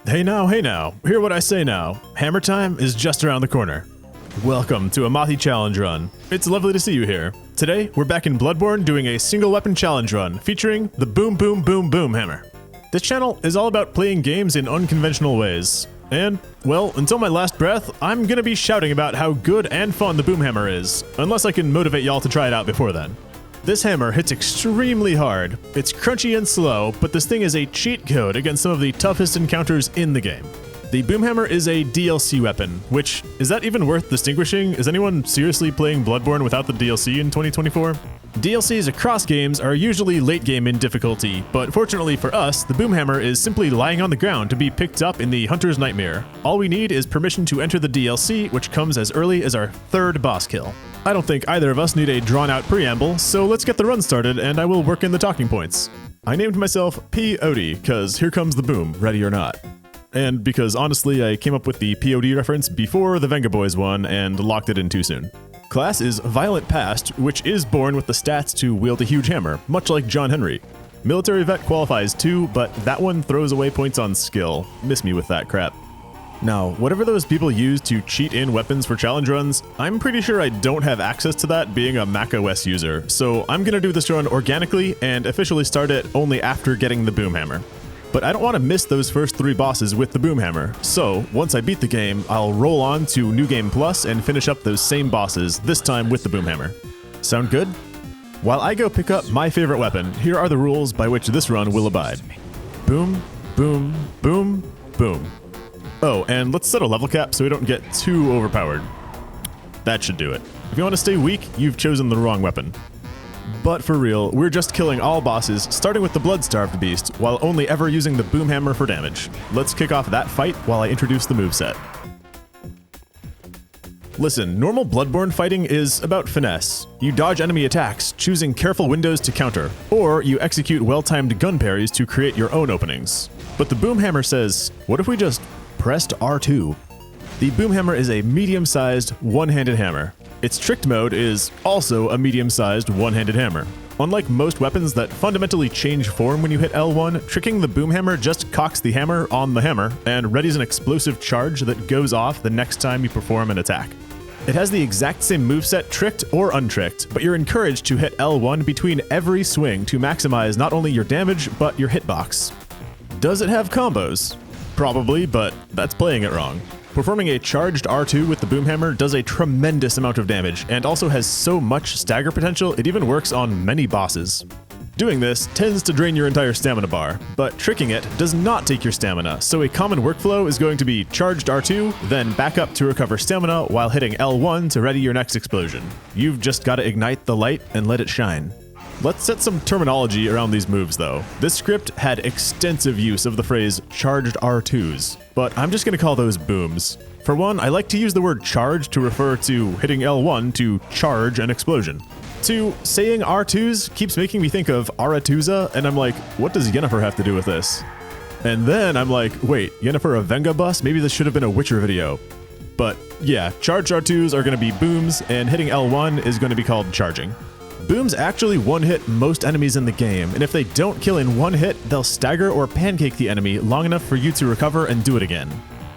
Hey now, hear what I say now. Hammer time is just around the corner. Welcome to a Mothi challenge run. It's lovely to see you here. Today, we're back in Bloodborne doing a single weapon challenge run featuring the Boom Boom Boom Boom Hammer. This channel is all about playing games in unconventional ways. And, well, until my last breath, I'm gonna be shouting about how good and fun the Boom Hammer is, unless I can motivate y'all to try it out before then. This hammer hits extremely hard. It's crunchy and slow, but this thing is a cheat code against some of the toughest encounters in the game. The Boom Hammer is a DLC weapon, which, is that even worth distinguishing? Is anyone seriously playing Bloodborne without the DLC in 2024? DLCs across games are usually late game in difficulty, but fortunately for us, the Boom Hammer is simply lying on the ground to be picked up in the Hunter's Nightmare. All we need is permission to enter the DLC, which comes as early as our third boss kill. I don't think either of us need a drawn-out preamble, so let's get the run started and I will work in the talking points. I named myself P.O.D., cause here comes the boom, ready or not. And because honestly, I came up with the P.O.D. reference before the Venga Boys one and locked it in too soon. Class is Violent Past, which is born with the stats to wield a huge hammer, much like John Henry. Military Vet qualifies too, but that one throws away points on skill. Miss me with that crap. Now, whatever those people use to cheat in weapons for challenge runs, I'm pretty sure I don't have access to that being a macOS user, so I'm gonna do this run organically and officially start it only after getting the Boom Hammer. But I don't want to miss those first 3 bosses with the Boom Hammer, so once I beat the game, I'll roll on to New Game Plus and finish up those same bosses, this time with the Boom Hammer. Sound good? While I go pick up my favorite weapon, here are the rules by which this run will abide. Boom, boom, boom, boom. Oh, and let's set a level cap so we don't get too overpowered. That should do it. If you want to stay weak, you've chosen the wrong weapon. But for real, we're just killing all bosses, starting with the Blood-Starved Beast, while only ever using the Boom Hammer for damage. Let's kick off that fight while I introduce the moveset. Listen, normal Bloodborne fighting is about finesse. You dodge enemy attacks, choosing careful windows to counter, or you execute well-timed gun parries to create your own openings. But the Boom Hammer says, what if we just pressed R2? The Boom Hammer is a medium-sized, one-handed hammer. Its tricked mode is also a medium-sized, one-handed hammer. Unlike most weapons that fundamentally change form when you hit L1, tricking the Boom Hammer just cocks the hammer on the hammer and readies an explosive charge that goes off the next time you perform an attack. It has the exact same moveset tricked or untricked, but you're encouraged to hit L1 between every swing to maximize not only your damage, but your hitbox. Does it have combos? Probably, but that's playing it wrong. Performing a charged R2 with the Boom Hammer does a tremendous amount of damage, and also has so much stagger potential it even works on many bosses. Doing this tends to drain your entire stamina bar, but tricking it does not take your stamina, so a common workflow is going to be charged R2, then back up to recover stamina while hitting L1 to ready your next explosion. You've just got to ignite the light and let it shine. Let's set some terminology around these moves though. This script had extensive use of the phrase charged R2s, but I'm just gonna call those booms. For one, I like to use the word charge to refer to hitting L1 to charge an explosion. 2, saying R2s keeps making me think of Aratuza, and I'm like, what does Yennefer have to do with this? And then I'm like, wait, Yennefer a Venga bus? Maybe this should have been a Witcher video. But yeah, charged R2s are gonna be booms, and hitting L1 is gonna be called charging. Booms actually one-hit most enemies in the game, and if they don't kill in one hit, they'll stagger or pancake the enemy long enough for you to recover and do it again.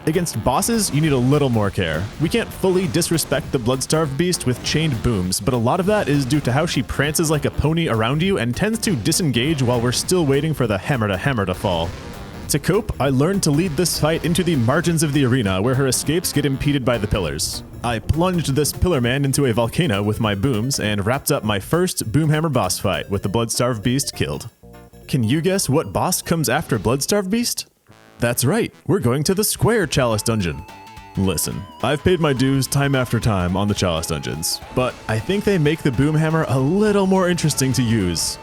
Against bosses, you need a little more care. We can't fully disrespect the Blood-Starved Beast with chained booms, but a lot of that is due to how she prances like a pony around you and tends to disengage while we're still waiting for the hammer to fall. To cope, I learned to lead this fight into the margins of the arena where her escapes get impeded by the pillars. I plunged this pillar man into a volcano with my booms and wrapped up my first Boom Hammer boss fight with the Blood-Starved Beast killed. Can you guess what boss comes after Blood-Starved Beast? That's right, we're going to the Square Chalice Dungeon. Listen, I've paid my dues time after time on the Chalice Dungeons, but I think they make the Boom Hammer a little more interesting to use.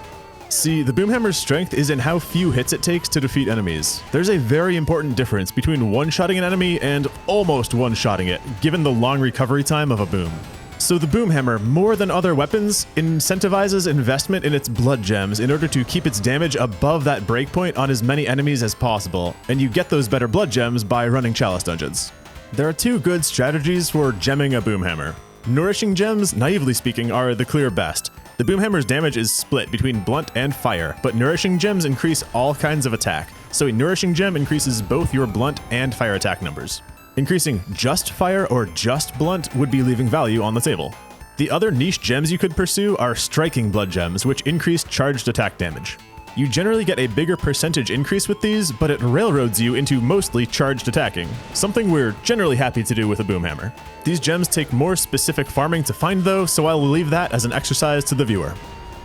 See, the Boom Hammer's strength is in how few hits it takes to defeat enemies. There's a very important difference between one-shotting an enemy and almost one-shotting it, given the long recovery time of a boom. So the Boom Hammer, more than other weapons, incentivizes investment in its blood gems in order to keep its damage above that breakpoint on as many enemies as possible, and you get those better blood gems by running Chalice Dungeons. There are 2 good strategies for gemming a Boom Hammer. Nourishing gems, naively speaking, are the clear best. The Boomhammer's damage is split between blunt and fire, but nourishing gems increase all kinds of attack, so a nourishing gem increases both your blunt and fire attack numbers. Increasing just fire or just blunt would be leaving value on the table. The other niche gems you could pursue are striking blood gems, which increase charged attack damage. You generally get a bigger percentage increase with these, but it railroads you into mostly charged attacking, something we're generally happy to do with a Boomhammer. These gems take more specific farming to find though, so I will leave that as an exercise to the viewer.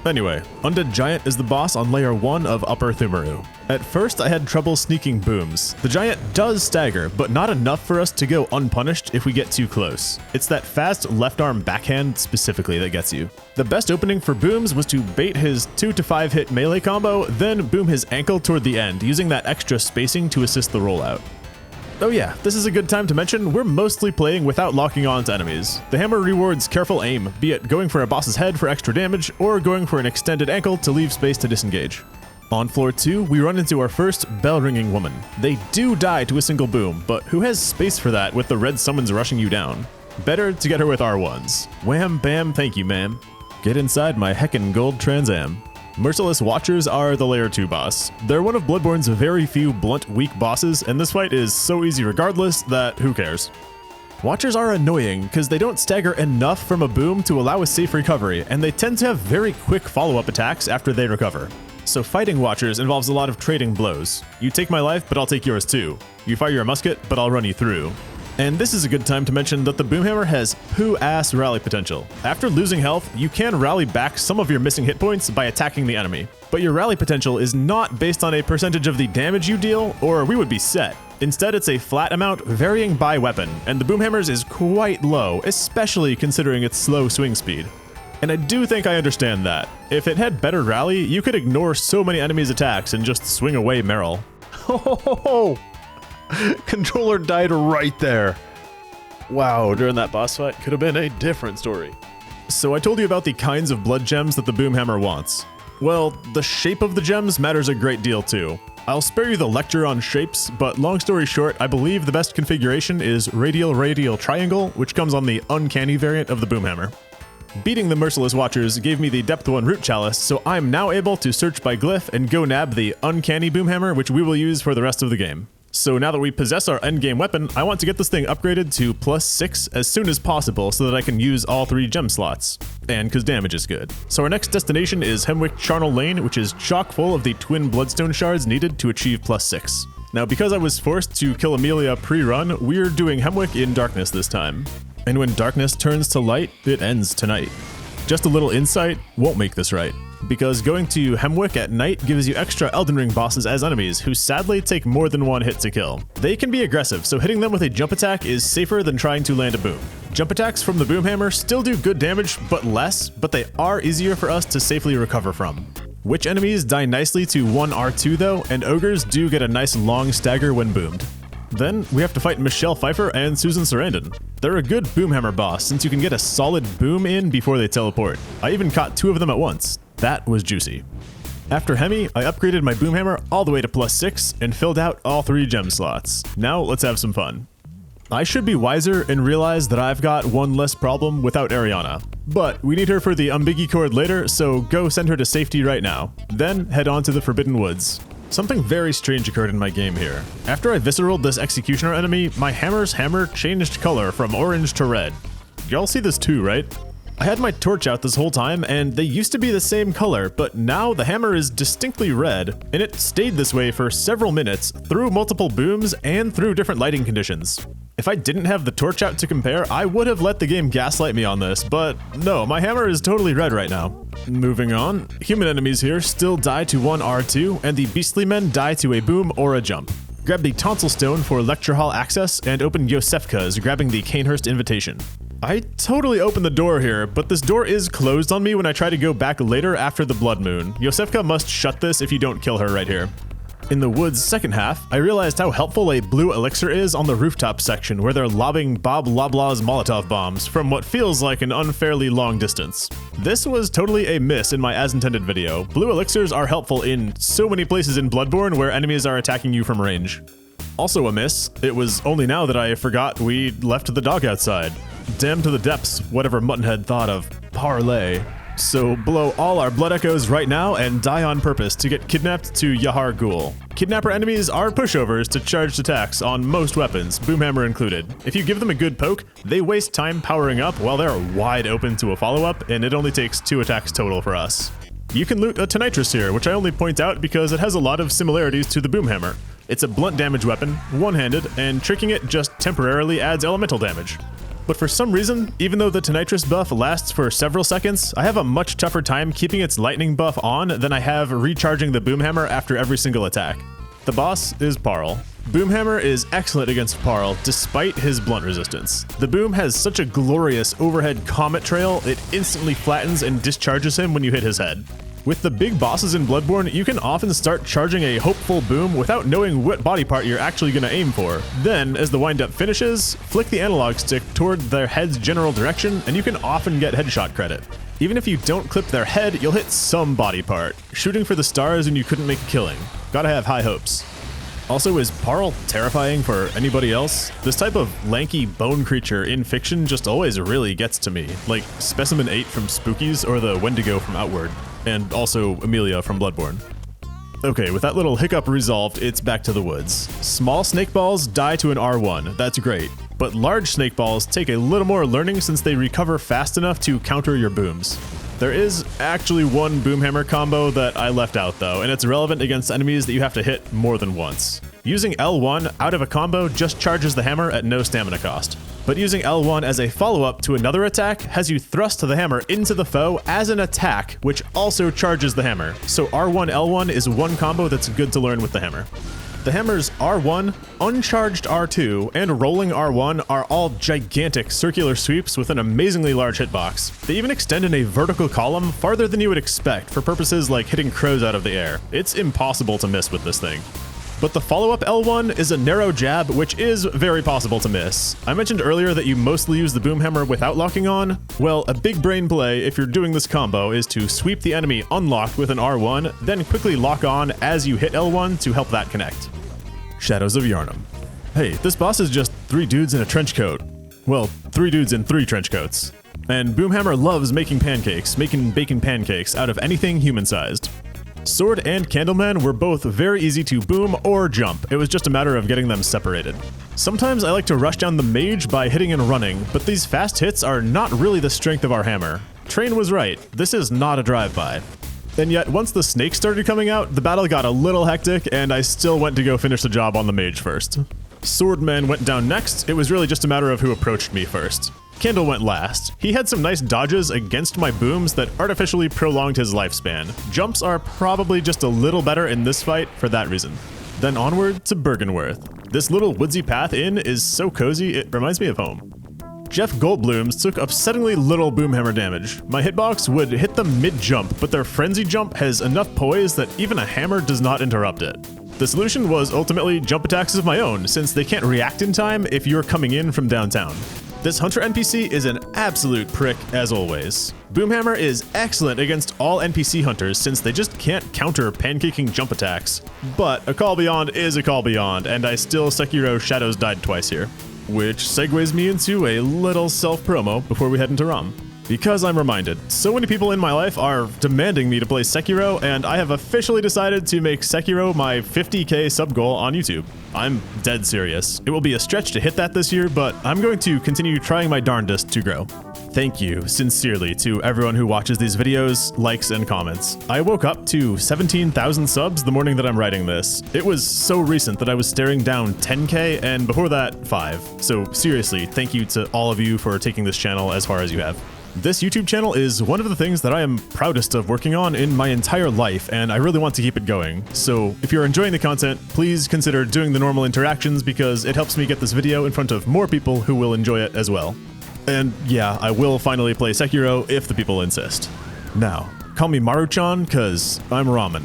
Anyway, Undead Giant is the boss on layer 1 of Upper Thumaru. At first I had trouble sneaking booms. The giant does stagger, but not enough for us to go unpunished if we get too close. It's that fast left arm backhand specifically that gets you. The best opening for booms was to bait his 2 to 5 hit melee combo, then boom his ankle toward the end, using that extra spacing to assist the rollout. Oh yeah, this is a good time to mention we're mostly playing without locking on to enemies. The hammer rewards careful aim, be it going for a boss's head for extra damage, or going for an extended ankle to leave space to disengage. On floor 2, we run into our first bell-ringing woman. They do die to a single boom, but who has space for that with the red summons rushing you down? Better to get her with R1s. Wham bam thank you ma'am. Get inside my heckin' gold Trans Am. Merciless Watchers are the layer 2 boss. They're one of Bloodborne's very few blunt weak bosses, and this fight is so easy regardless that who cares. Watchers are annoying because they don't stagger enough from a boom to allow a safe recovery, and they tend to have very quick follow-up attacks after they recover. So fighting Watchers involves a lot of trading blows. You take my life, but I'll take yours too. You fire your musket, but I'll run you through. And this is a good time to mention that the Boomhammer has poo-ass rally potential. After losing health, you can rally back some of your missing hit points by attacking the enemy. But your rally potential is not based on a percentage of the damage you deal, or we would be set. Instead, it's a flat amount varying by weapon, and the Boomhammer's is quite low, especially considering its slow swing speed. And I do think I understand that. If it had better rally, you could ignore so many enemies' attacks and just swing away Meryl. Ho ho ho ho! Controller died right there. Wow, during that boss fight could have been a different story. So I told you about the kinds of blood gems that the Boomhammer wants. Well, the shape of the gems matters a great deal too. I'll spare you the lecture on shapes, but long story short, I believe the best configuration is radial triangle, which comes on the uncanny variant of the Boomhammer. Beating the Merciless Watchers gave me the Depth 1 Root Chalice, so I'm now able to search by glyph and go nab the uncanny Boomhammer, which we will use for the rest of the game. So now that we possess our endgame weapon, I want to get this thing upgraded to +6 as soon as possible so that I can use all 3 gem slots. And because damage is good. So our next destination is Hemwick Charnel Lane, which is chock full of the twin bloodstone shards needed to achieve +6. Now because I was forced to kill Amelia pre-run, we're doing Hemwick in darkness this time. And when darkness turns to light, it ends tonight. Just a little insight won't make this right, because going to Hemwick at night gives you extra Elden Ring bosses as enemies who sadly take more than one hit to kill. They can be aggressive, so hitting them with a jump attack is safer than trying to land a boom. Jump attacks from the Boomhammer still do good damage, but less, but they are easier for us to safely recover from. Witch enemies die nicely to 1 R2 though, and ogres do get a nice long stagger when boomed. Then we have to fight Michelle Pfeiffer and Susan Sarandon. They're a good Boomhammer boss since you can get a solid boom in before they teleport. I even caught 2 of them at once. That was juicy. After Hemi, I upgraded my Boomhammer all the way to +6 and filled out all 3 gem slots. Now let's have some fun. I should be wiser and realize that I've got one less problem without Ariana. But we need her for the Umbiggie Chord later, so go send her to safety right now. Then head on to the Forbidden Woods. Something very strange occurred in my game here. After I visceraled this executioner enemy, my hammer's hammer changed color from orange to red. Y'all see this too, right? I had my torch out this whole time and they used to be the same color, but now the hammer is distinctly red, and it stayed this way for several minutes through multiple booms and through different lighting conditions. If I didn't have the torch out to compare, I would have let the game gaslight me on this, but no, my hammer is totally red right now. Moving on, human enemies here still die to 1 R2, and the beastly men die to a boom or a jump. Grab the Tonsil Stone for Lecture Hall access, and open Yosefka's, grabbing the Canehurst invitation. I totally opened the door here, but this door is closed on me when I try to go back later after the Blood Moon. Yosefka must shut this if you don't kill her right here. In the woods' second half, I realized how helpful a blue elixir is on the rooftop section where they're lobbing Bob Loblaw's Molotov bombs from what feels like an unfairly long distance. This was totally a miss in my as intended video. Blue elixirs are helpful in so many places in Bloodborne where enemies are attacking you from range. Also a miss, it was only now that I forgot we left the dog outside. Damn to the depths, whatever Muttonhead thought of parlay. So blow all our blood echoes right now and die on purpose to get kidnapped to Yahar Ghul. Kidnapper enemies are pushovers to charged attacks on most weapons, Boomhammer included. If you give them a good poke, they waste time powering up while they're wide open to a follow-up, and it only takes 2 attacks total for us. You can loot a Tonitrus here, which I only point out because it has a lot of similarities to the Boomhammer. It's a blunt damage weapon, one-handed, and tricking it just temporarily adds elemental damage. But for some reason, even though the Tonitrus buff lasts for several seconds, I have a much tougher time keeping its lightning buff on than I have recharging the Boomhammer after every single attack. The boss is Parl. Boomhammer is excellent against Parl despite his blunt resistance. The Boom has such a glorious overhead comet trail, it instantly flattens and discharges him when you hit his head. With the big bosses in Bloodborne, you can often start charging a hopeful boom without knowing what body part you're actually going to aim for. Then, as the windup finishes, flick the analog stick toward their head's general direction, and you can often get headshot credit. Even if you don't clip their head, you'll hit some body part, shooting for the stars when you couldn't make a killing. Gotta have high hopes. Also, is Parl terrifying for anybody else? This type of lanky bone creature in fiction just always really gets to me, like Specimen 8 from Spookies or the Wendigo from Outward. And also Amelia from Bloodborne. Okay, with that little hiccup resolved, it's back to the woods. Small snake balls die to an R1, that's great. But large snake balls take a little more learning since they recover fast enough to counter your booms. There is actually one Boomhammer combo that I left out though, and it's relevant against enemies that you have to hit more than once. Using L1 out of a combo just charges the hammer at no stamina cost. But using L1 as a follow-up to another attack has you thrust the hammer into the foe as an attack, which also charges the hammer. So R1 L1 is one combo that's good to learn with the hammer. The hammer's R1, uncharged R2, and rolling R1 are all gigantic circular sweeps with an amazingly large hitbox. They even extend in a vertical column farther than you would expect for purposes like hitting crows out of the air. It's impossible to miss with this thing. But the follow-up L1 is a narrow jab, which is very possible to miss. I mentioned earlier that you mostly use the Boomhammer without locking on. Well, a big brain play if you're doing this combo is to sweep the enemy unlocked with an R1, then quickly lock on as you hit L1 to help that connect. Shadows of Yharnam. Hey, this boss is just 3 dudes in a trench coat. Well, 3 dudes in 3 trench coats. And Boomhammer loves making bacon pancakes out of anything human-sized. Sword and Candleman were both very easy to boom or jump. It was just a matter of getting them separated. Sometimes I like to rush down the mage by hitting and running, but these fast hits are not really the strength of our hammer. Train was right, this is not a drive-by. And yet, once the snakes started coming out, the battle got a little hectic, and I still went to go finish the job on the mage first. Swordman went down next, it was really just a matter of who approached me first. Candle went last. He had some nice dodges against my booms that artificially prolonged his lifespan. Jumps are probably just a little better in this fight for that reason. Then onward to Bergenworth. This little woodsy path in is so cozy, it reminds me of home. Jeff Goldblum's took upsettingly little Boomhammer damage. My hitbox would hit them mid-jump, but their frenzy jump has enough poise that even a hammer does not interrupt it. The solution was ultimately jump attacks of my own, since they can't react in time if you're coming in from downtown. This Hunter NPC is an absolute prick, as always. Boomhammer is excellent against all NPC hunters since they just can't counter pancaking jump attacks. But a call beyond is a call beyond, and I still Sekiro Shadows died twice here. Which segues me into a little self-promo before we head into ROM. Because I'm reminded, so many people in my life are demanding me to play Sekiro, and I have officially decided to make Sekiro my 50k sub goal on YouTube. I'm dead serious. It will be a stretch to hit that this year, but I'm going to continue trying my darndest to grow. Thank you sincerely to everyone who watches these videos, likes, and comments. I woke up to 17,000 subs the morning that I'm writing this. It was so recent that I was staring down 10k, and before that, 5. So seriously, thank you to all of you for taking this channel as far as you have. This YouTube channel is one of the things that I am proudest of working on in my entire life, and I really want to keep it going. So if you're enjoying the content, please consider doing the normal interactions because it helps me get this video in front of more people who will enjoy it as well. And yeah, I will finally play Sekiro if the people insist. Now, call me Maruchan, cause I'm ramen.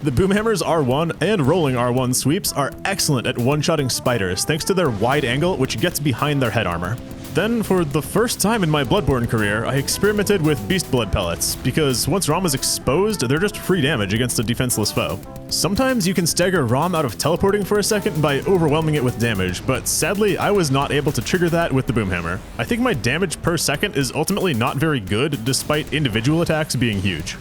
The Boomhammer's R1 and rolling R1 sweeps are excellent at one-shotting spiders thanks to their wide angle which gets behind their head armor. Then, for the first time in my Bloodborne career, I experimented with Beast Blood pellets, because once Rom is exposed, they're just free damage against a defenseless foe. Sometimes you can stagger Rom out of teleporting for a second by overwhelming it with damage, but sadly, I was not able to trigger that with the Boomhammer. I think my damage per second is ultimately not very good, despite individual attacks being huge.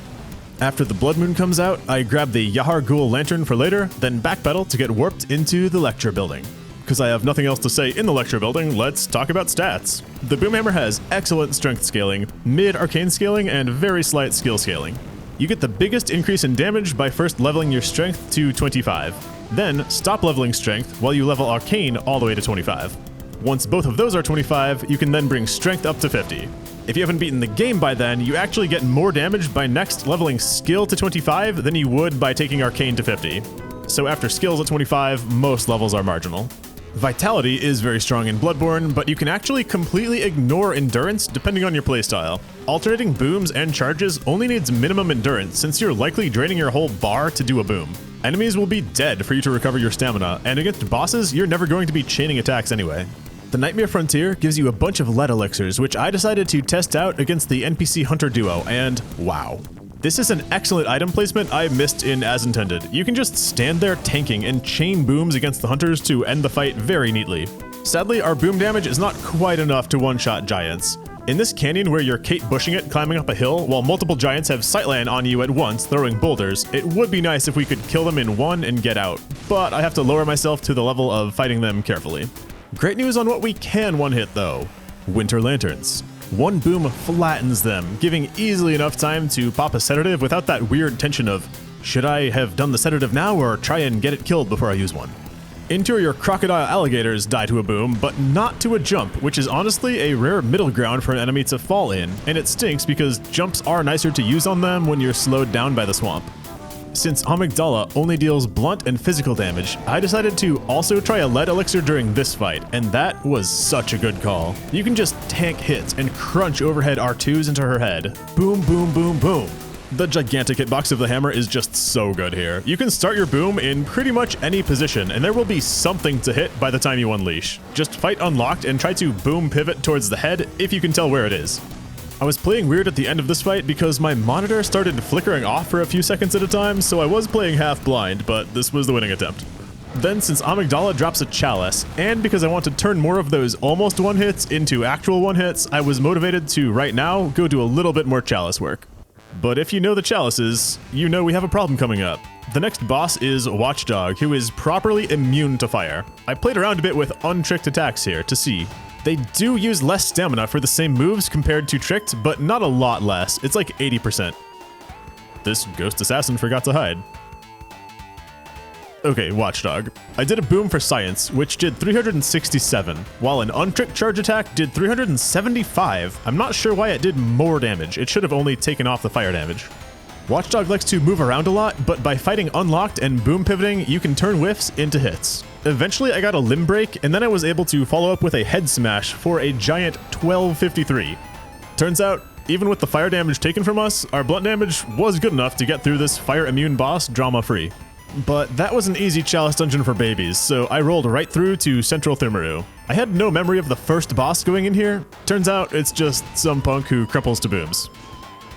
After the Blood Moon comes out, I grab the Yahar Ghul Lantern for later, then backpedal to get warped into the lecture building. Because I have nothing else to say in the lecture building, let's talk about stats. The Boomhammer has excellent strength scaling, mid-arcane scaling, and very slight skill scaling. You get the biggest increase in damage by first leveling your strength to 25. Then stop leveling strength while you level arcane all the way to 25. Once both of those are 25, you can then bring strength up to 50. If you haven't beaten the game by then, you actually get more damage by next leveling skill to 25 than you would by taking arcane to 50. So after skills at 25, most levels are marginal. Vitality is very strong in Bloodborne, but you can actually completely ignore endurance depending on your playstyle. Alternating booms and charges only needs minimum endurance since you're likely draining your whole bar to do a boom. Enemies will be dead for you to recover your stamina, and against bosses, you're never going to be chaining attacks anyway. The Nightmare Frontier gives you a bunch of lead elixirs, which I decided to test out against the NPC Hunter duo, and wow. This is an excellent item placement I missed in As Intended. You can just stand there tanking and chain booms against the hunters to end the fight very neatly. Sadly, our boom damage is not quite enough to one-shot giants. In this canyon where you're Kate Bushing it climbing up a hill while multiple giants have sightline on you at once throwing boulders, it would be nice if we could kill them in one and get out, but I have to lower myself to the level of fighting them carefully. Great news on what we can one-hit though. Winter Lanterns. One boom flattens them, giving easily enough time to pop a sedative without that weird tension of, should I have done the sedative now or try and get it killed before I use one? Interior crocodile alligators die to a boom, but not to a jump, which is honestly a rare middle ground for an enemy to fall in, and it stinks because jumps are nicer to use on them when you're slowed down by the swamp. Since Amygdala only deals blunt and physical damage, I decided to also try a lead elixir during this fight, and that was such a good call. You can just tank hits and crunch overhead R2s into her head. Boom, boom, boom, boom. The gigantic hitbox of the hammer is just so good here. You can start your boom in pretty much any position, and there will be something to hit by the time you unleash. Just fight unlocked and try to boom pivot towards the head if you can tell where it is. I was playing weird at the end of this fight because my monitor started flickering off for a few seconds at a time, so I was playing half blind, but this was the winning attempt. Then, since Amygdala drops a chalice, and because I want to turn more of those almost one-hits into actual one-hits, I was motivated to, right now, go do a little bit more chalice work. But if you know the chalices, you know we have a problem coming up. The next boss is Watchdog, who is properly immune to fire. I played around a bit with untricked attacks here to see. They do use less stamina for the same moves compared to tricked, but not a lot less. It's like 80%. This ghost assassin forgot to hide. Okay, Watchdog. I did a boom for science, which did 367, while an untricked charge attack did 375. I'm not sure why it did more damage. It should have only taken off the fire damage. Watchdog likes to move around a lot, but by fighting unlocked and boom pivoting, you can turn whiffs into hits. Eventually I got a limb break, and then I was able to follow up with a head smash for a giant 1253. Turns out, even with the fire damage taken from us, our blunt damage was good enough to get through this fire immune boss drama-free. But that was an easy chalice dungeon for babies, so I rolled right through to Central Thurmaru. I had no memory of the first boss going in here. Turns out it's just some punk who cripples to booms.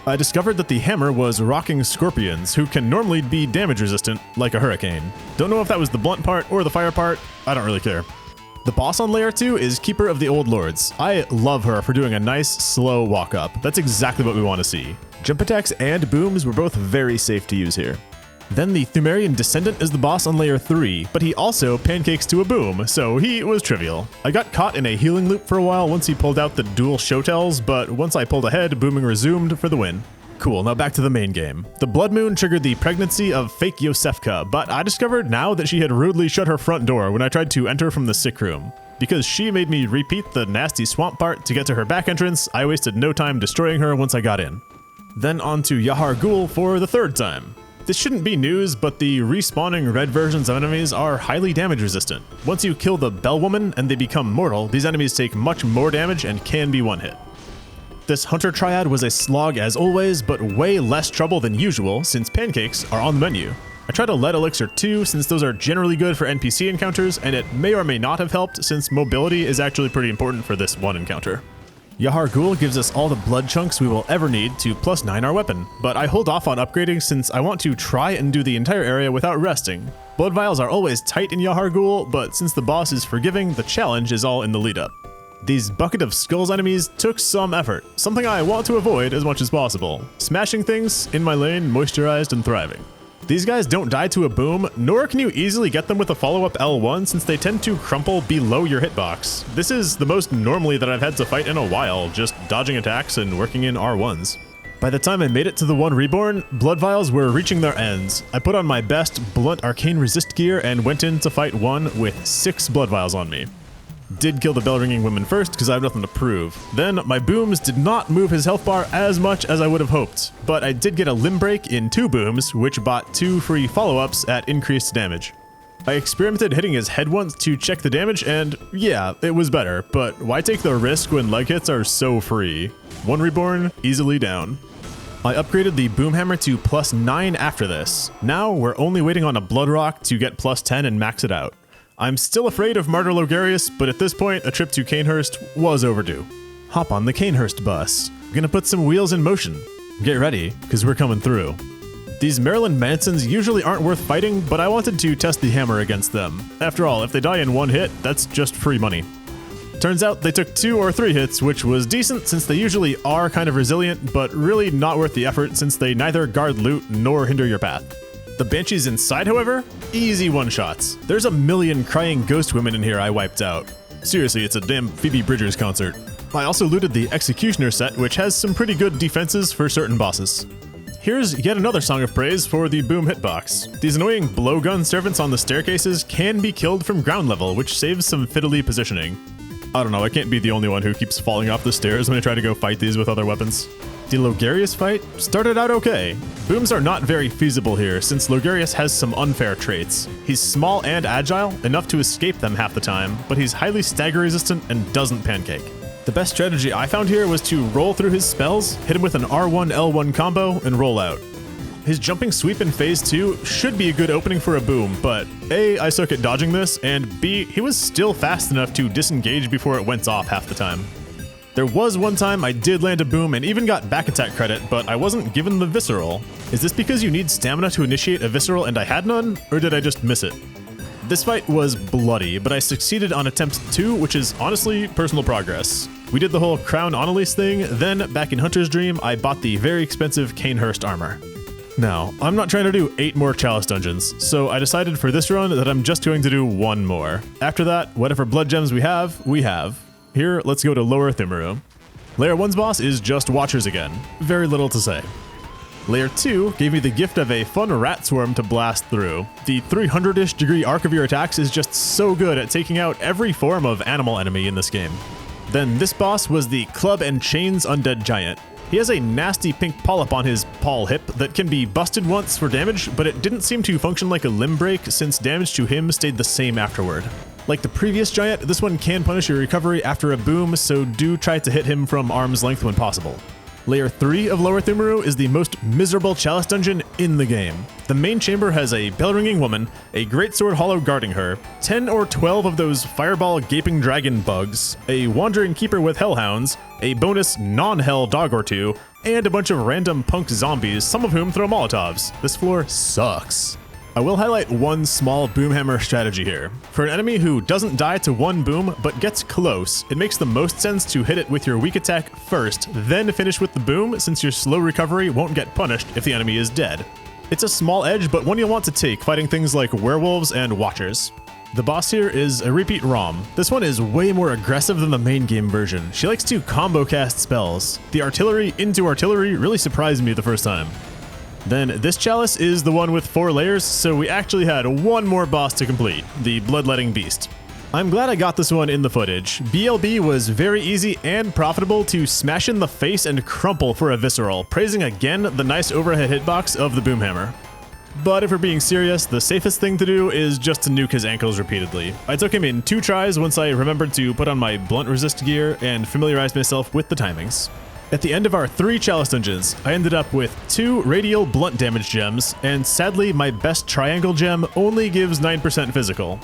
I discovered that the hammer was rocking scorpions, who can normally be damage resistant, like a hurricane. Don't know if that was the blunt part or the fire part, I don't really care. The boss on layer 2 is Keeper of the Old Lords. I love her for doing a nice, slow walk up. That's exactly what we want to see. Jump attacks and booms were both very safe to use here. Then the Thumerian Descendant is the boss on layer 3, but he also pancakes to a boom, so he was trivial. I got caught in a healing loop for a while once he pulled out the dual showtells, but once I pulled ahead, booming resumed for the win. Cool, now back to the main game. The Blood Moon triggered the pregnancy of fake Yosefka, but I discovered now that she had rudely shut her front door when I tried to enter from the sick room. Because she made me repeat the nasty swamp part to get to her back entrance, I wasted no time destroying her once I got in. Then on to Yahar Ghul for the third time. This shouldn't be news, but the respawning red versions of enemies are highly damage resistant. Once you kill the Bell Woman and they become mortal, these enemies take much more damage and can be one hit. This Hunter Triad was a slog as always, but way less trouble than usual since pancakes are on the menu. I tried a lead elixir too, since those are generally good for NPC encounters, and it may or may not have helped, since mobility is actually pretty important for this one encounter. Yahar Ghul gives us all the blood chunks we will ever need to +9 our weapon, but I hold off on upgrading since I want to try and do the entire area without resting. Blood vials are always tight in Yahar Ghul, but since the boss is forgiving, the challenge is all in the lead up. These Bucket of Skulls enemies took some effort, something I want to avoid as much as possible. Smashing things, in my lane, moisturized and thriving. These guys don't die to a boom, nor can you easily get them with a follow-up L1 since they tend to crumple below your hitbox. This is the most normally that I've had to fight in a while, just dodging attacks and working in R1s. By the time I made it to the one reborn, blood vials were reaching their ends. I put on my best blunt arcane resist gear and went in to fight one with 6 blood vials on me. Did kill the bell ringing women first because I have nothing to prove. Then my booms did not move his health bar as much as I would have hoped, but I did get a limb break in 2 booms, which bought 2 free follow-ups at increased damage. I experimented hitting his head once to check the damage, and yeah, it was better, but why take the risk when leg hits are so free? One reborn, easily down. I upgraded the boomhammer to +9 after this. Now we're only waiting on a blood rock to get +10 and max it out. I'm still afraid of Martyr Logarius, but at this point, a trip to Canehurst was overdue. Hop on the Canehurst bus. I'm gonna put some wheels in motion. Get ready, because we're coming through. These Maryland Mansons usually aren't worth fighting, but I wanted to test the hammer against them. After all, if they die in one hit, that's just free money. Turns out they took 2 or 3 hits, which was decent since they usually are kind of resilient, but really not worth the effort since they neither guard loot nor hinder your path. The Banshees inside, however, easy one-shots. There's a million crying ghost women in here I wiped out. Seriously, it's a damn Phoebe Bridgers concert. I also looted the Executioner set, which has some pretty good defenses for certain bosses. Here's yet another song of praise for the boom hitbox. These annoying blowgun servants on the staircases can be killed from ground level, which saves some fiddly positioning. I don't know, I can't be the only one who keeps falling off the stairs when I try to go fight these with other weapons. The Logarius fight started out okay. Booms are not very feasible here since Logarius has some unfair traits. He's small and agile, enough to escape them half the time, but he's highly stagger resistant and doesn't pancake. The best strategy I found here was to roll through his spells, hit him with an R1 L1 combo, and roll out. His jumping sweep in phase 2 should be a good opening for a boom, but A, I suck at dodging this, and B, he was still fast enough to disengage before it went off half the time. There was one time I did land a boom and even got back attack credit, but I wasn't given the visceral. Is this because you need stamina to initiate a visceral and I had none, or did I just miss it? This fight was bloody, but I succeeded on attempt 2, which is honestly personal progress. We did the whole Crown Annalise thing, then back in Hunter's Dream, I bought the very expensive Canehurst armor. Now, I'm not trying to do 8 more Chalice dungeons, so I decided for this run that I'm just going to do 1 more. After that, whatever blood gems we have, we have. Here, let's go to Lower Thimmeru. Layer 1's boss is just Watchers again. Very little to say. Layer 2 gave me the gift of a fun rat swarm to blast through. The 300-ish degree arc of your attacks is just so good at taking out every form of animal enemy in this game. Then this boss was the Club and Chains Undead Giant. He has a nasty pink polyp on his paw hip that can be busted once for damage, but it didn't seem to function like a limb break since damage to him stayed the same afterward. Like the previous giant, this one can punish your recovery after a boom, so do try to hit him from arm's length when possible. Layer 3 of Lower Thimmeru is the most miserable Chalice dungeon in the game. The main chamber has a bell-ringing woman, a greatsword hollow guarding her, 10 or 12 of those fireball gaping dragon bugs, a wandering keeper with hellhounds, a bonus non-hell dog or 2, and a bunch of random punk zombies, some of whom throw Molotovs. This floor sucks. I will highlight one small boomhammer strategy here. For an enemy who doesn't die to 1 boom but gets close, it makes the most sense to hit it with your weak attack first, then finish with the boom since your slow recovery won't get punished if the enemy is dead. It's a small edge, but one you'll want to take fighting things like werewolves and watchers. The boss here is a repeat Rom. This one is way more aggressive than the main game version. She likes to combo cast spells. The artillery into artillery really surprised me the first time. Then this chalice is the one with 4 layers, so we actually had 1 more boss to complete, the Bloodletting Beast. I'm glad I got this one in the footage. BLB was very easy and profitable to smash in the face and crumple for a visceral, praising again the nice overhead hitbox of the boomhammer. But if we're being serious, the safest thing to do is just to nuke his ankles repeatedly. I took him in 2 tries once I remembered to put on my blunt resist gear and familiarize myself with the timings. At the end of our 3 chalice dungeons, I ended up with 2 radial blunt damage gems, and sadly my best triangle gem only gives 9% physical.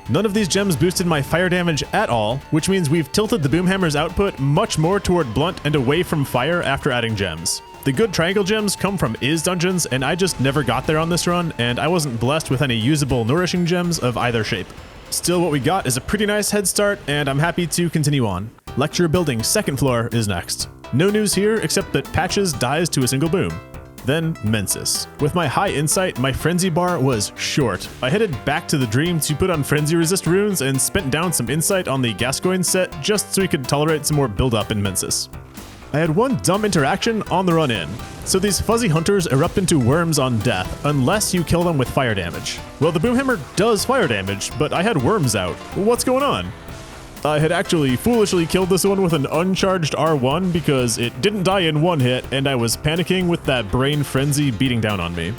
None of these gems boosted my fire damage at all, which means we've tilted the Boomhammer's output much more toward blunt and away from fire after adding gems. The good triangle gems come from dungeons, and I just never got there on this run, and I wasn't blessed with any usable nourishing gems of either shape. Still, what we got is a pretty nice head start, and I'm happy to continue on. Lecture Building 2nd floor is next. No news here except that Patches dies to a single boom. Then Mensis. With my high insight, my frenzy bar was short. I headed back to the dream to put on frenzy resist runes and spent down some insight on the Gascoigne set just so we could tolerate some more build-up in Mensis. I had one dumb interaction on the run in. So these fuzzy hunters erupt into worms on death unless you kill them with fire damage. Well, the Boomhammer does fire damage, but I had worms out. What's going on? I had actually foolishly killed this one with an uncharged R1 because it didn't die in one hit, and I was panicking with that brain frenzy beating down on me.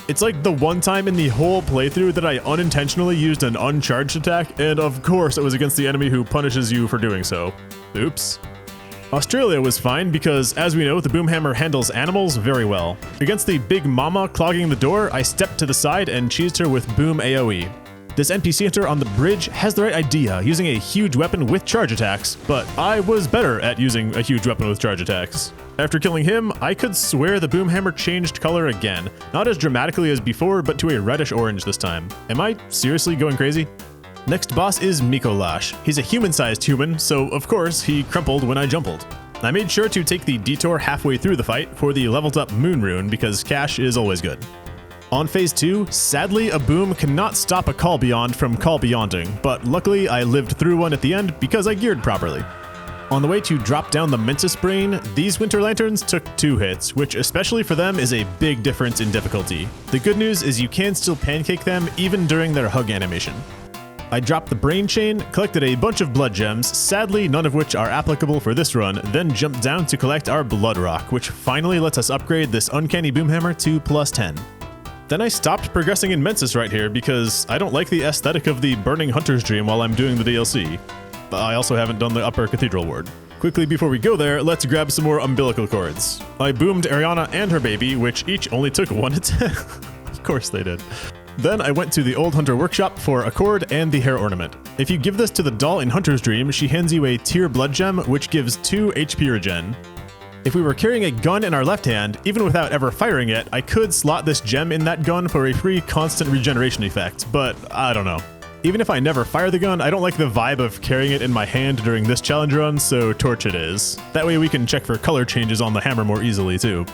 It's like the one time in the whole playthrough that I unintentionally used an uncharged attack, and of course it was against the enemy who punishes you for doing so. Oops. Australia was fine because, as we know, the Boomhammer handles animals very well. Against the big mama clogging the door, I stepped to the side and cheesed her with Boom AoE. This NPC hunter on the bridge has the right idea, using a huge weapon with charge attacks, but I was better at using a huge weapon with charge attacks. After killing him, I could swear the Boomhammer changed color again, not as dramatically as before, but to a reddish orange this time. Am I seriously going crazy? Next boss is Mikolash. He's a human-sized human, so of course he crumpled when I jumpled. I made sure to take the detour halfway through the fight for the leveled up Moon Rune because cash is always good. On phase 2, sadly a boom cannot stop a call beyond from call beyonding, but luckily I lived through one at the end because I geared properly. On the way to drop down the Mensis Brain, these Winter Lanterns took 2 hits, which especially for them is a big difference in difficulty. The good news is you can still pancake them even during their hug animation. I dropped the Brain Chain, collected a bunch of blood gems, sadly none of which are applicable for this run, then jumped down to collect our Blood Rock, which finally lets us upgrade this uncanny Boomhammer to +10. Then I stopped progressing in Mensis right here because I don't like the aesthetic of the Burning Hunter's Dream while I'm doing the DLC. I also haven't done the Upper Cathedral Ward. Quickly before we go there, let's grab some more umbilical cords. I boomed Ariana and her baby, which each only took 1 attack. Of course they did. Then I went to the Old Hunter Workshop for a cord and the hair ornament. If you give this to the doll in Hunter's Dream, she hands you a Tear Blood Gem, which gives 2 HP regen. If we were carrying a gun in our left hand, even without ever firing it, I could slot this gem in that gun for a free constant regeneration effect, but I don't know. Even if I never fire the gun, I don't like the vibe of carrying it in my hand during this challenge run, so torch it is. That way we can check for color changes on the hammer more easily too.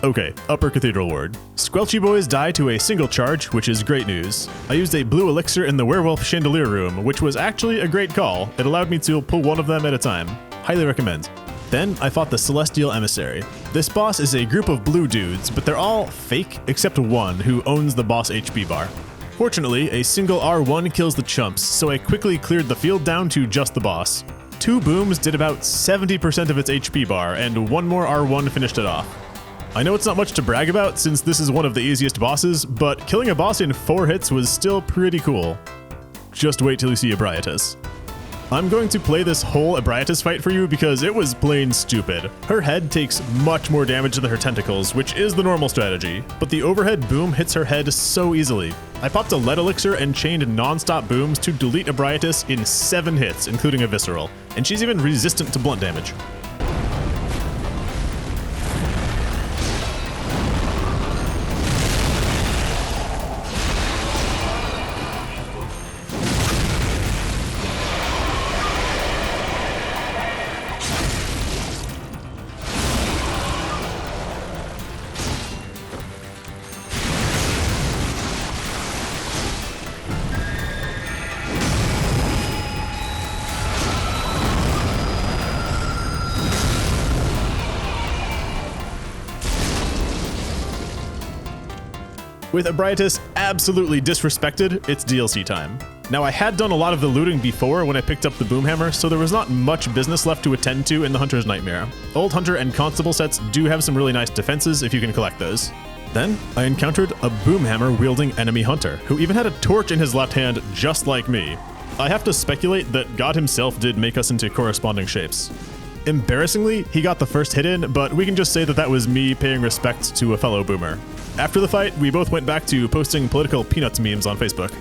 Okay, Upper Cathedral Ward. Squelchy boys die to a single charge, which is great news. I used a blue elixir in the Werewolf Chandelier room, which was actually a great call. It allowed me to pull one of them at a time. Highly recommend. Then I fought the Celestial Emissary. This boss is a group of blue dudes, but they're all fake except one who owns the boss HP bar. Fortunately, a single R1 kills the chumps, so I quickly cleared the field down to just the boss. 2 booms did about 70% of its HP bar, and 1 more R1 finished it off. I know it's not much to brag about since this is one of the easiest bosses, but killing a boss in 4 hits was still pretty cool. Just wait till you see Ebrietas. I'm going to play this whole Ebrietas fight for you because it was plain stupid. Her head takes much more damage than her tentacles, which is the normal strategy, but the overhead boom hits her head so easily. I popped a lead elixir and chained non-stop booms to delete Ebrietas in 7 hits, including a visceral, and she's even resistant to blunt damage. With Ebrietas absolutely disrespected, it's DLC time. Now I had done a lot of the looting before when I picked up the Boomhammer, so there was not much business left to attend to in the Hunter's Nightmare. Old Hunter and Constable sets do have some really nice defenses if you can collect those. Then I encountered a Boomhammer wielding enemy hunter, who even had a torch in his left hand just like me. I have to speculate that God himself did make us into corresponding shapes. Embarrassingly, he got the first hit in, but we can just say that that was me paying respect to a fellow boomer. After the fight, we both went back to posting political peanuts memes on Facebook.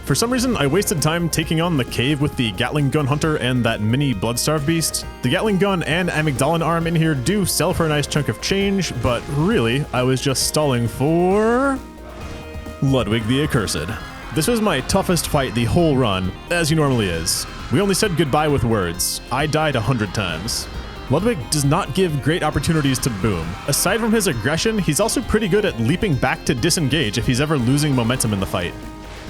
For some reason, I wasted time taking on the cave with the Gatling gun hunter and that mini Bloodstarved beast. The Gatling gun and amygdalin arm in here do sell for a nice chunk of change, but really, I was just stalling for Ludwig the Accursed. This was my toughest fight the whole run, as he normally is. We only said goodbye with words. I died 100 times. Ludwig does not give great opportunities to Boom. Aside from his aggression, he's also pretty good at leaping back to disengage if he's ever losing momentum in the fight.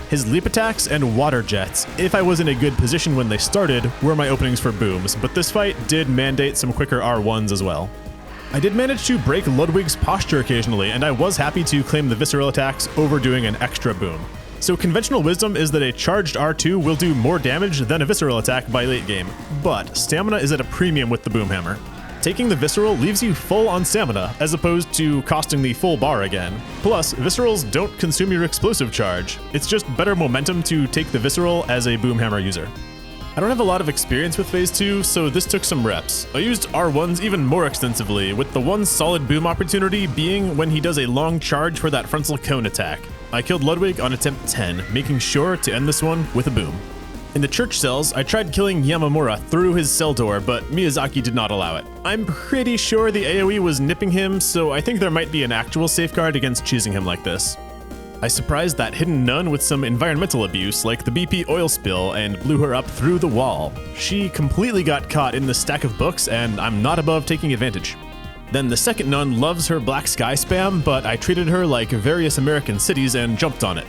His leap attacks and water jets, if I was in a good position when they started, were my openings for Booms, but this fight did mandate some quicker R1s as well. I did manage to break Ludwig's posture occasionally, and I was happy to claim the visceral attacks over doing an extra Boom. So conventional wisdom is that a charged R2 will do more damage than a visceral attack by late game, but stamina is at a premium with the Boom Hammer. Taking the visceral leaves you full on stamina, as opposed to costing the full bar again. Plus, viscerals don't consume your explosive charge. It's just better momentum to take the visceral as a Boom Hammer user. I don't have a lot of experience with Phase 2, so this took some reps. I used R1s even more extensively, with the one solid Boom opportunity being when he does a long charge for that frontal cone attack. I killed Ludwig on attempt 10, making sure to end this one with a Boom. In the church cells, I tried killing Yamamura through his cell door, but Miyazaki did not allow it. I'm pretty sure the AoE was nipping him, so I think there might be an actual safeguard against cheesing him like this. I surprised that hidden nun with some environmental abuse, like the BP oil spill, and blew her up through the wall. She completely got caught in the stack of books, and I'm not above taking advantage. Then the second nun loves her black sky spam, but I treated her like various American cities and jumped on it.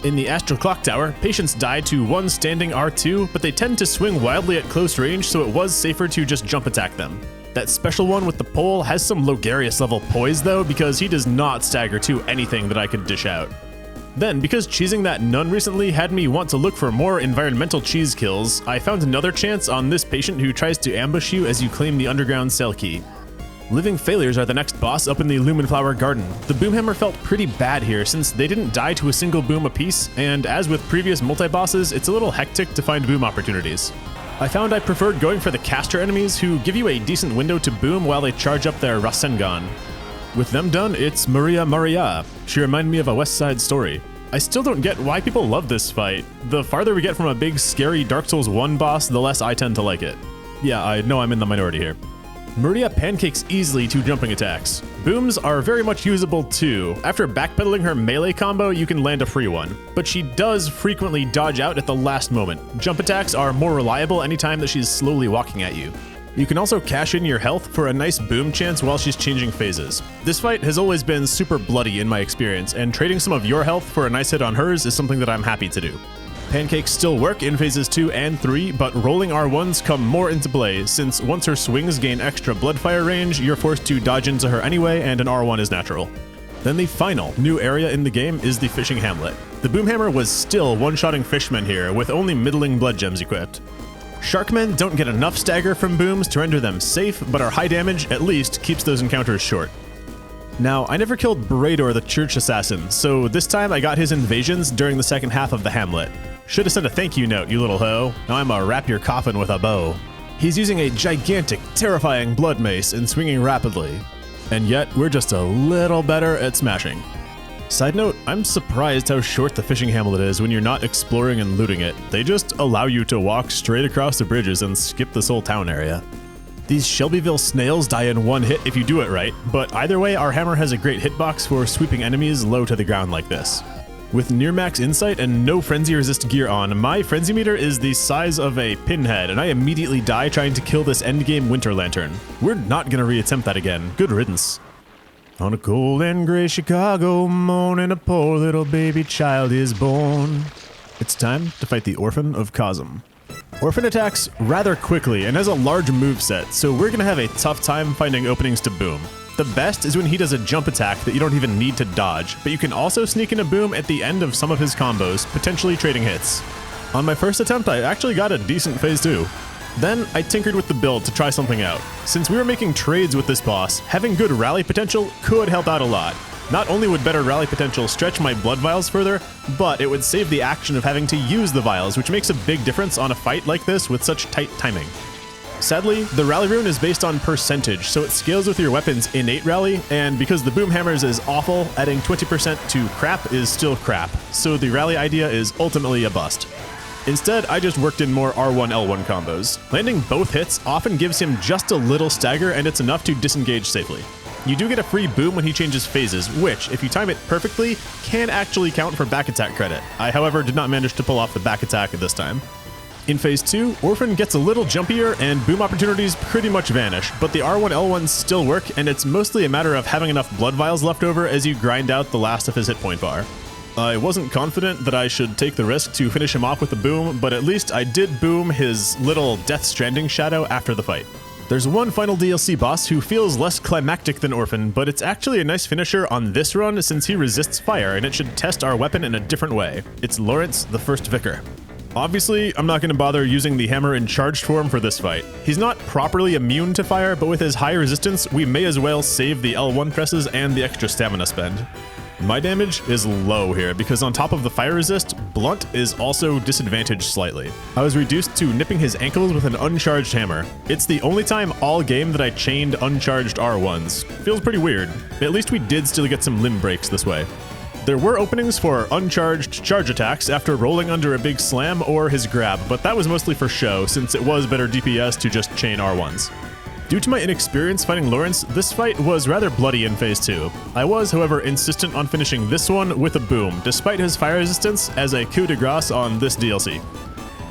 In the Astral Clock Tower, patients die to one standing R2, but they tend to swing wildly at close range, so it was safer to just jump attack them. That special one with the pole has some Logarius level poise though, because he does not stagger to anything that I could dish out. Then, because cheesing that nun recently had me want to look for more environmental cheese kills, I found another chance on this patient who tries to ambush you as you claim the underground cell key. Living Failures are the next boss up in the Lumenflower Garden. The Boom Hammer felt pretty bad here since they didn't die to a single boom apiece, and as with previous multi-bosses, it's a little hectic to find boom opportunities. I found I preferred going for the caster enemies who give you a decent window to boom while they charge up their Rasengan. With them done, it's Maria Maria. She reminded me of a West Side Story. I still don't get why people love this fight. The farther we get from a big scary Dark Souls 1 boss, the less I tend to like it. Yeah, I know I'm in the minority here. Maria pancakes easily to jumping attacks. Booms are very much usable too. After backpedaling her melee combo, you can land a free one. But she does frequently dodge out at the last moment. Jump attacks are more reliable anytime that she's slowly walking at you. You can also cash in your health for a nice boom chance while she's changing phases. This fight has always been super bloody in my experience, and trading some of your health for a nice hit on hers is something that I'm happy to do. Pancakes still work in phases 2 and 3, but rolling R1s come more into play, since once her swings gain extra bloodfire range, you're forced to dodge into her anyway, and an R1 is natural. Then the final new area in the game is the Fishing Hamlet. The Boom Hammer was still one-shotting fishmen here, with only middling blood gems equipped. Sharkmen don't get enough stagger from booms to render them safe, but our high damage, at least, keeps those encounters short. Now, I never killed Brador the Church Assassin, so this time I got his invasions during the second half of the Hamlet. Should've sent a thank you note, you little hoe. Now I'ma wrap your coffin with a bow. He's using a gigantic, terrifying blood mace and swinging rapidly. And yet, we're just a little better at smashing. Side note, I'm surprised how short the Fishing Hamlet is when you're not exploring and looting it. They just allow you to walk straight across the bridges and skip this whole town area. These Shelbyville snails die in one hit if you do it right, but either way, our hammer has a great hitbox for sweeping enemies low to the ground like this. With near max insight and no frenzy resist gear on, my frenzy meter is the size of a pinhead, and I immediately die trying to kill this endgame Winter Lantern. We're not gonna reattempt that again. Good riddance. On a cold and gray Chicago morning, a poor little baby child is born. It's time to fight the Orphan of Cosm. Orphan attacks rather quickly and has a large moveset, so we're gonna have a tough time finding openings to boom. The best is when he does a jump attack that you don't even need to dodge, but you can also sneak in a boom at the end of some of his combos, potentially trading hits. On my first attempt, I actually got a decent phase 2. Then I tinkered with the build to try something out. Since we were making trades with this boss, having good rally potential could help out a lot. Not only would better rally potential stretch my blood vials further, but it would save the action of having to use the vials, which makes a big difference on a fight like this with such tight timing. Sadly, the rally rune is based on percentage, so it scales with your weapon's innate rally, and because the boom hammers is awful, adding 20% to crap is still crap, so the rally idea is ultimately a bust. Instead, I just worked in more R1-L1 combos. Landing both hits often gives him just a little stagger, and it's enough to disengage safely. You do get a free boom when he changes phases, which, if you time it perfectly, can actually count for back attack credit. I, however, did not manage to pull off the back attack this time. In Phase 2, Orphan gets a little jumpier and boom opportunities pretty much vanish, but the R1-L1s still work, and it's mostly a matter of having enough blood vials left over as you grind out the last of his hit point bar. I wasn't confident that I should take the risk to finish him off with a boom, but at least I did boom his little Death Stranding shadow after the fight. There's one final DLC boss who feels less climactic than Orphan, but it's actually a nice finisher on this run since he resists fire, and it should test our weapon in a different way. It's Lawrence, the First Vicar. Obviously, I'm not going to bother using the hammer in charged form for this fight. He's not properly immune to fire, but with his high resistance, we may as well save the L1 presses and the extra stamina spend. My damage is low here because on top of the fire resist, Blunt is also disadvantaged slightly. I was reduced to nipping his ankles with an uncharged hammer. It's the only time all game that I chained uncharged R1s. Feels pretty weird. At least we did still get some limb breaks this way. There were openings for uncharged charge attacks after rolling under a big slam or his grab, but that was mostly for show since it was better DPS to just chain R1s. Due to my inexperience fighting Lawrence, this fight was rather bloody in Phase 2. I was, however, insistent on finishing this one with a boom, despite his fire resistance, as a coup de grace on this DLC.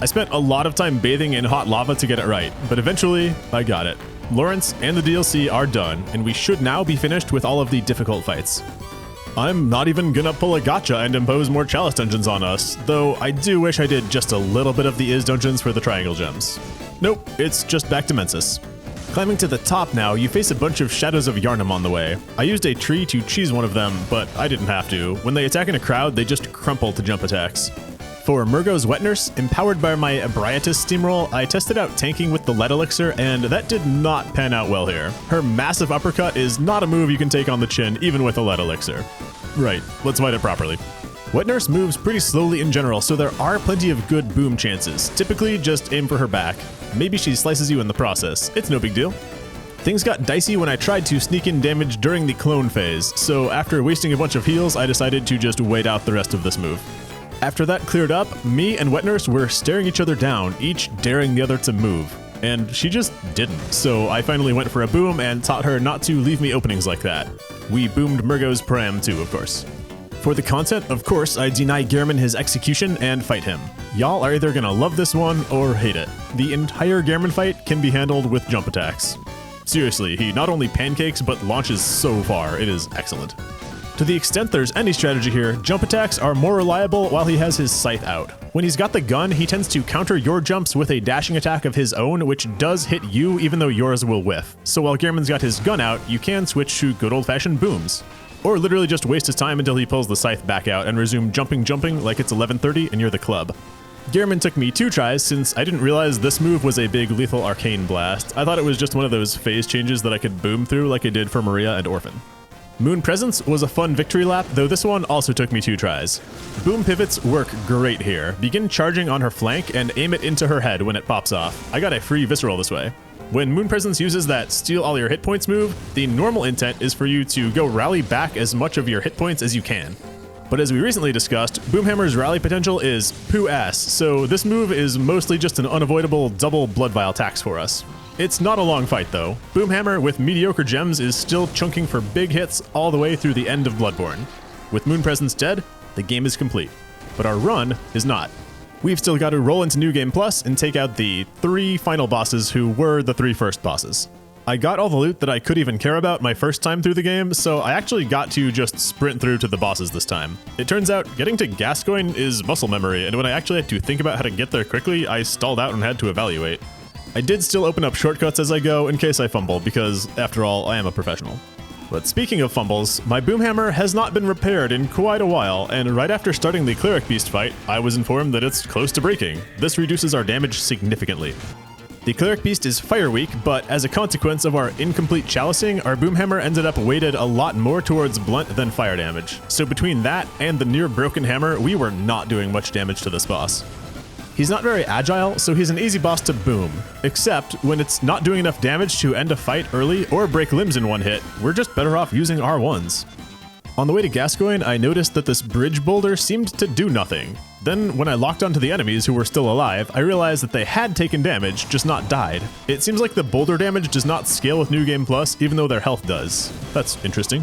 I spent a lot of time bathing in hot lava to get it right, but eventually, I got it. Lawrence and the DLC are done, and we should now be finished with all of the difficult fights. I'm not even gonna pull a gotcha and impose more chalice dungeons on us, though I do wish I did just a little bit of the Is dungeons for the triangle gems. Nope, it's just back to Mensis. Climbing to the top now, you face a bunch of Shadows of Yharnam on the way. I used a tree to cheese one of them, but I didn't have to. When they attack in a crowd, they just crumple to jump attacks. For Murgo's Wet Nurse, empowered by my Ebrietas steamroll, I tested out tanking with the lead elixir, and that did not pan out well here. Her massive uppercut is not a move you can take on the chin, even with a lead elixir. Right, let's fight it properly. Wet Nurse moves pretty slowly in general, so there are plenty of good boom chances. Typically, just aim for her back. Maybe she slices you in the process. It's no big deal. Things got dicey when I tried to sneak in damage during the clone phase, so after wasting a bunch of heals, I decided to just wait out the rest of this move. After that cleared up, me and Wet Nurse were staring each other down, each daring the other to move. And she just didn't, so I finally went for a boom and taught her not to leave me openings like that. We boomed Murgo's Pram too, of course. For the content, of course, I deny Gehrman his execution and fight him. Y'all are either gonna love this one or hate it. The entire Gehrman fight can be handled with jump attacks. Seriously, he not only pancakes, but launches so far. It is excellent. To the extent there's any strategy here, jump attacks are more reliable while he has his scythe out. When he's got the gun, he tends to counter your jumps with a dashing attack of his own, which does hit you even though yours will whiff. So while Gehrman's got his gun out, you can switch to good old-fashioned booms. Or literally just waste his time until he pulls the scythe back out and resume jumping like it's 11:30 and you're the club. Gehrman took me 2 tries since I didn't realize this move was a big lethal arcane blast. I thought it was just one of those phase changes that I could boom through like I did for Maria and Orphan. Moon Presence was a fun victory lap, though this one also took me 2 tries. Boom pivots work great here. Begin charging on her flank and aim it into her head when it pops off. I got a free visceral this way. When Moon Presence uses that steal all your hit points move, the normal intent is for you to go rally back as much of your hit points as you can. But as we recently discussed, Boomhammer's rally potential is poo-ass, so this move is mostly just an unavoidable double blood vial tax for us. It's not a long fight though. Boomhammer with mediocre gems is still chunking for big hits all the way through the end of Bloodborne. With Moon Presence dead, the game is complete. But our run is not. We've still got to roll into New Game Plus and take out the 3 final bosses who were the 3 first bosses. I got all the loot that I could even care about my first time through the game, so I actually got to just sprint through to the bosses this time. It turns out getting to Gascoigne is muscle memory, and when I actually had to think about how to get there quickly, I stalled out and had to evaluate. I did still open up shortcuts as I go in case I fumble, because after all, I am a professional. But speaking of fumbles, my Boomhammer has not been repaired in quite a while, and right after starting the Cleric Beast fight, I was informed that it's close to breaking. This reduces our damage significantly. The Cleric Beast is fire weak, but as a consequence of our incomplete chalicing, our Boomhammer ended up weighted a lot more towards blunt than fire damage. So between that and the near broken hammer, we were not doing much damage to this boss. He's not very agile, so he's an easy boss to boom. Except when it's not doing enough damage to end a fight early or break limbs in one hit, we're just better off using R1s. On the way to Gascoigne, I noticed that this bridge boulder seemed to do nothing. Then, when I locked onto the enemies who were still alive, I realized that they had taken damage, just not died. It seems like the boulder damage does not scale with New Game Plus, even though their health does. That's interesting.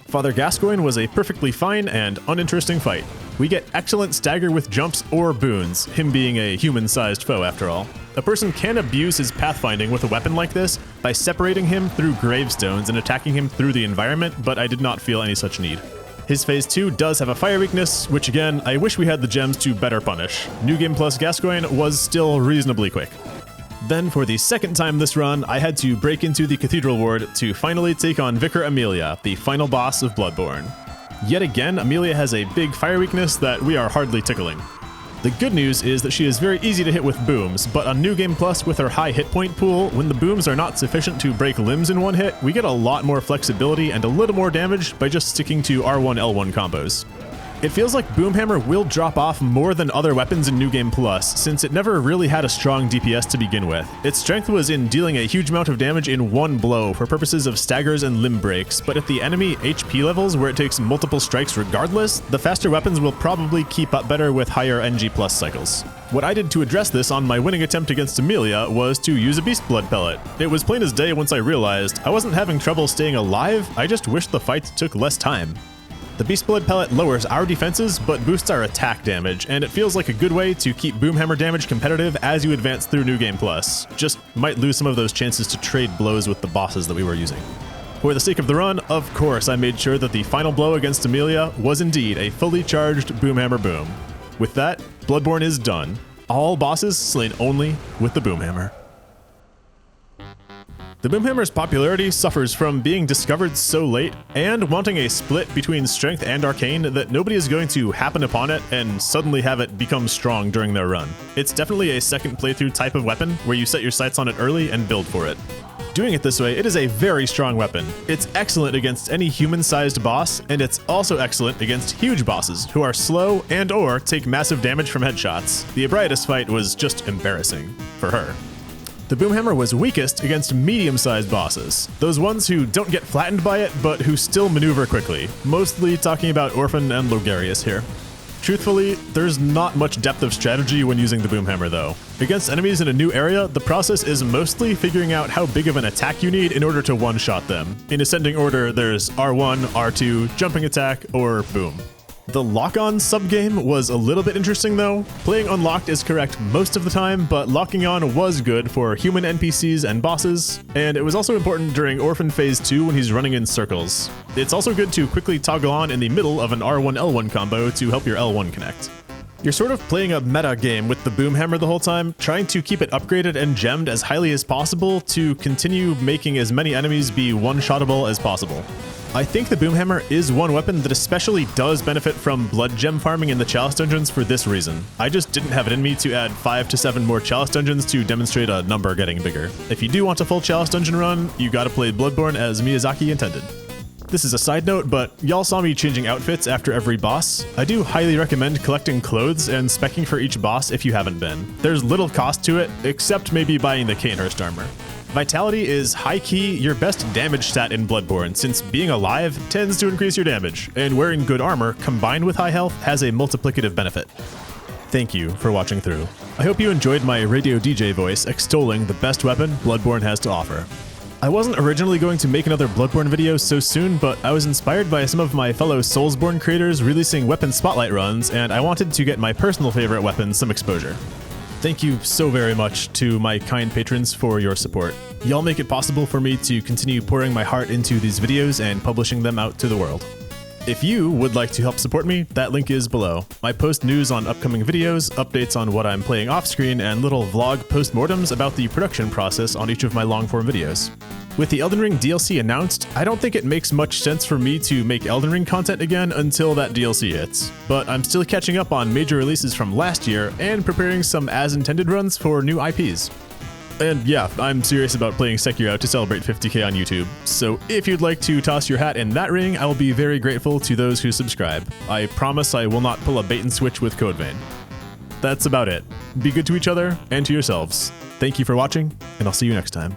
Father Gascoigne was a perfectly fine and uninteresting fight. We get excellent stagger with jumps or boons, him being a human-sized foe after all. A person can abuse his pathfinding with a weapon like this by separating him through gravestones and attacking him through the environment, but I did not feel any such need. His phase 2 does have a fire weakness, which again, I wish we had the gems to better punish. New Game Plus Gascoigne was still reasonably quick. Then, for the second time this run, I had to break into the Cathedral Ward to finally take on Vicar Amelia, the final boss of Bloodborne. Yet again, Amelia has a big fire weakness that we are hardly tickling. The good news is that she is very easy to hit with booms, but on New Game Plus with her high hit point pool, when the booms are not sufficient to break limbs in one hit, we get a lot more flexibility and a little more damage by just sticking to R1 L1 combos. It feels like Boomhammer will drop off more than other weapons in New Game Plus, since it never really had a strong DPS to begin with. Its strength was in dealing a huge amount of damage in one blow for purposes of staggers and limb breaks, but at the enemy HP levels where it takes multiple strikes regardless, the faster weapons will probably keep up better with higher NG Plus cycles. What I did to address this on my winning attempt against Amelia was to use a Beast Blood pellet. It was plain as day once I realized I wasn't having trouble staying alive, I just wished the fights took less time. The Beast Blood pellet lowers our defenses, but boosts our attack damage, and it feels like a good way to keep Boomhammer damage competitive as you advance through New Game Plus. Just might lose some of those chances to trade blows with the bosses that we were using. For the sake of the run, of course I made sure that the final blow against Amelia was indeed a fully charged Boomhammer boom. With that, Bloodborne is done. All bosses slain only with the Boomhammer. The Boomhammer's popularity suffers from being discovered so late and wanting a split between strength and arcane that nobody is going to happen upon it and suddenly have it become strong during their run. It's definitely a second playthrough type of weapon where you set your sights on it early and build for it. Doing it this way, it is a very strong weapon. It's excellent against any human-sized boss, and it's also excellent against huge bosses who are slow and/or take massive damage from headshots. The Ebrietas fight was just embarrassing for her. The Boomhammer was weakest against medium-sized bosses, those ones who don't get flattened by it, but who still maneuver quickly, mostly talking about Orphan and Logarius here. Truthfully, there's not much depth of strategy when using the Boomhammer though. Against enemies in a new area, the process is mostly figuring out how big of an attack you need in order to one-shot them. In ascending order, there's R1, R2, jumping attack, or boom. The lock-on subgame was a little bit interesting though. Playing unlocked is correct most of the time, but locking on was good for human NPCs and bosses, and it was also important during Orphan Phase 2 when he's running in circles. It's also good to quickly toggle on in the middle of an R1-L1 combo to help your L1 connect. You're sort of playing a meta game with the Boomhammer the whole time, trying to keep it upgraded and gemmed as highly as possible to continue making as many enemies be one-shottable as possible. I think the Boomhammer is one weapon that especially does benefit from blood gem farming in the Chalice dungeons for this reason. I just didn't have it in me to add 5 to 7 more Chalice dungeons to demonstrate a number getting bigger. If you do want a full Chalice dungeon run, you gotta play Bloodborne as Miyazaki intended. This is a side note, but y'all saw me changing outfits after every boss. I do highly recommend collecting clothes and speccing for each boss if you haven't been. There's little cost to it, except maybe buying the Cainhurst armor. Vitality is high-key your best damage stat in Bloodborne, since being alive tends to increase your damage, and wearing good armor combined with high health has a multiplicative benefit. Thank you for watching through. I hope you enjoyed my radio DJ voice extolling the best weapon Bloodborne has to offer. I wasn't originally going to make another Bloodborne video so soon, but I was inspired by some of my fellow Soulsborne creators releasing weapon spotlight runs, and I wanted to get my personal favorite weapon some exposure. Thank you so very much to my kind patrons for your support. Y'all make it possible for me to continue pouring my heart into these videos and publishing them out to the world. If you would like to help support me, that link is below. I post news on upcoming videos, updates on what I'm playing off-screen, and little vlog postmortems about the production process on each of my long-form videos. With the Elden Ring DLC announced, I don't think it makes much sense for me to make Elden Ring content again until that DLC hits. But I'm still catching up on major releases from last year and preparing some as-intended runs for new IPs. And yeah, I'm serious about playing Sekiro to celebrate 50k on YouTube, so if you'd like to toss your hat in that ring, I will be very grateful to those who subscribe. I promise I will not pull a bait and switch with Code Vein. that's about it. Be good to each other and to yourselves. Thank you for watching, and I'll see you next time.